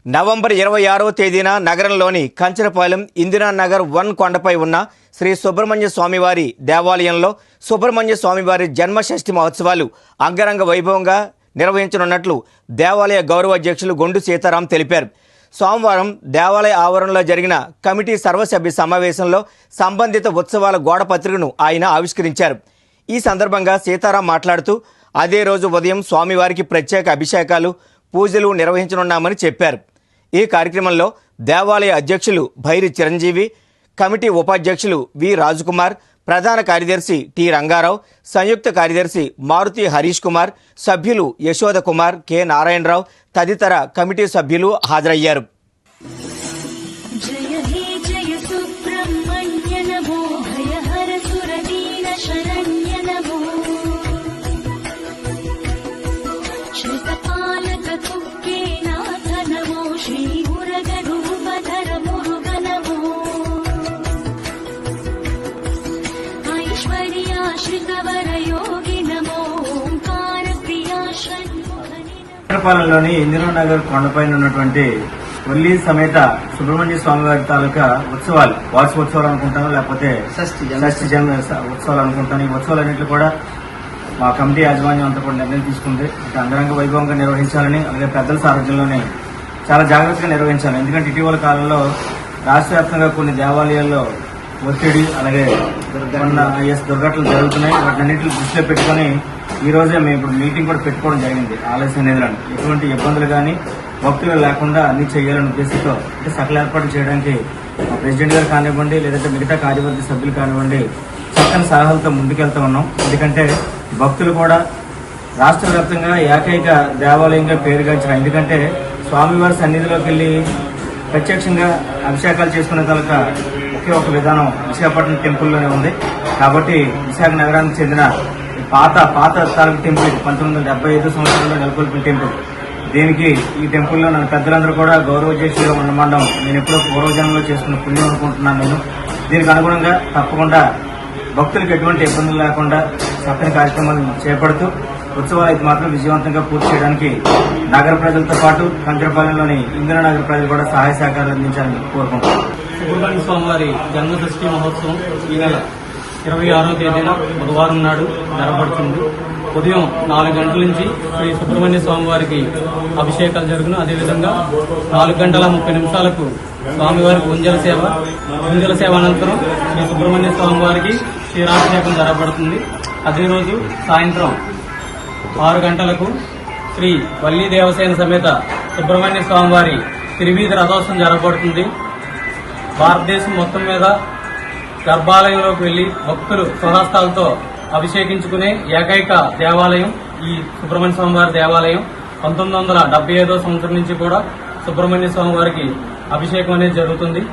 November 26వ తేదీన నగరంలోని కంచరపాలెం ఇందిరానగర్ 1 కొండపై ఉన్న శ్రీ సుబ్రహ్మణ్య స్వామివారి దేవాలయంలో సుబ్రహ్మణ్య స్వామివారి జన్మషష్ఠి మహోత్సవాలు అంగరంగ వైభవంగా నిర్వహించనున్నట్లు దేవాలయ గౌరవ అధ్యక్షులు గొండు సీతారాం తెలిపారు. సోమవారం దేవాలయ ఆవరణలో జరిగిన కమిటీ సర్వసభ్య సమావేశంలో సంబంధిత ఉత్సవాల గోడపత్రికను ఆయన ఆవిష్కరించారు. ఈ సందర్భంగా సీతారాం మాట్లాడుతూ అదే రోజు ఉదయం స్వామివారికి ప్రత్యేక అభిషేకాలు, పూజలు నిర్వహించనున్నామని చెప్పారు. ఈ కార్యక్రమంలో దేవాలయ అధ్యక్షులు భైరి చిరంజీవి, కమిటీ ఉపాధ్యక్షులు వి రాజకుమార్, ప్రధాన కార్యదర్శి టి రంగారావు, సంయుక్త కార్యదర్శి మారుతి హరీష్ కుమార్, సభ్యులు యశోద కుమార్, కె నారాయణరావు తదితర కమిటీ సభ్యులు హాజరయ్యారు. కంచరపాలెంలోని ఇందిరానగర్ కొండపైన ఉన్నటువంటి వల్లి సమేత సుబ్రహ్మణ్య స్వామివారి తాలూకా ఉత్సవాలు, వార్షికోత్సవాలు అనుకుంటాను, లేకపోతే షష్ఠి జన్మ ఉత్సవాలు అనుకుంటాను. ఈ ఉత్సవాలన్నింటిలో కూడా మా కమిటీ యాజమాన్యం అంతా కూడా నిర్ణయం తీసుకుంది. అంగరంగ వైభవంగా నిర్వహించాలని, అలాగే పెద్దల సారథ్యంలోనే చాలా జాగ్రత్తగా నిర్వహించాలి. ఎందుకంటే ఇటీవల కాలంలో రాష్ట్ర వ్యాప్తంగా కొన్ని దేవాలయాల్లో ఒత్తిడి, అలాగే దుర్ఘటనలు జరుగుతున్నాయి. వాటిన్నింటిని దృష్టిలో పెట్టుకుని ఈ రోజే మేము ఇప్పుడు మీటింగ్ కూడా పెట్టుకోవడం జరిగింది. ఆలయ సన్నిధులను ఎటువంటి ఇబ్బందులు కానీ భక్తులు లేకుండా అన్ని చేయాలనే ఉద్దేశంతో సకల ఏర్పాట్లు చేయడానికి మా ప్రెసిడెంట్ గారు కానివ్వండి, లేదంటే మిగతా కార్యవర్గ సభ్యులు కానివ్వండి, చక్కని సలహాలతో ముందుకెళ్తా ఉన్నాం. ఎందుకంటే భక్తులు కూడా రాష్ట్ర వ్యాప్తంగా ఏకైక దేవాలయంగా పేరుగాంచిన, ఎందుకంటే స్వామివారి సన్నిధిలోకి వెళ్లి ప్రత్యక్షంగా అభిషేకాలు చేసుకునే తాలూకా ఒకే ఒక విధానం విశాఖపట్నం టెంపుల్లోనే ఉంది. కాబట్టి విశాఖ నగరానికి చెందిన పాత తాలూకు టెంపుల్ 1975 సంవత్సరంలో నెలకొల్పిన టెంపుల్. దీనికి ఈ టెంపుల్లో నన్ను పెద్దలందరూ కూడా గౌరవోధ్యక్షులుగా ఉండమండం నేను ఎప్పుడో పూర్వజన్మలో చేసుకున్న పుణ్యం అనుకుంటున్నాను. నేను దీనికి అనుగుణంగా తప్పకుండా భక్తులకు ఎటువంటి ఇబ్బందులు లేకుండా చక్కని కార్యక్రమాలు చేపడుతూ ఉత్సవాలు అయితే మాత్రం విజయవంతంగా పూర్తి చేయడానికి నగర ప్రజలతో పాటు కంచరపాలెంలోని ఇందిరానగర్ ప్రజలు కూడా సహాయ సహకారాలు అందించాలని కోరుకుంటున్నాను. సుబ్రహ్మణ్య స్వామివారి జన్మషష్ఠి మహోత్సవం ఈ నెల 26వ తేదీన బుధవారం నాడు జరపడుతుంది. ఉదయం 4 గంటల నుంచి శ్రీ సుబ్రహ్మణ్య స్వామివారికి అభిషేకాలు జరుగును. అదేవిధంగా 4 గంటల 30 నిమిషాలకు స్వామివారికి ఉంజల సేవ అనంతరం శ్రీ సుబ్రహ్మణ్య స్వామివారికి క్షీరాభిషేకం జరపడుతుంది. అదే రోజు సాయంత్రం 6 గంటలకు శ్రీ వల్లి దేవసేన సమేత సుబ్రహ్మణ్య స్వామివారి తిరువీధి రథోత్సవం జరపబడుతుంది. భారతదేశం మొత్తం మీద గర్భాలయంలోకి వెళ్లి భక్తులు స్వహస్తాలతో అభిషేకించుకునే ఏకైక దేవాలయం ఈ సుబ్రహ్మణ్య స్వామివారి దేవాలయం. 1975వ సంవత్సరం నుంచి కూడా సుబ్రహ్మణ్య స్వామివారికి అభిషేకం అనేది జరుగుతుంది.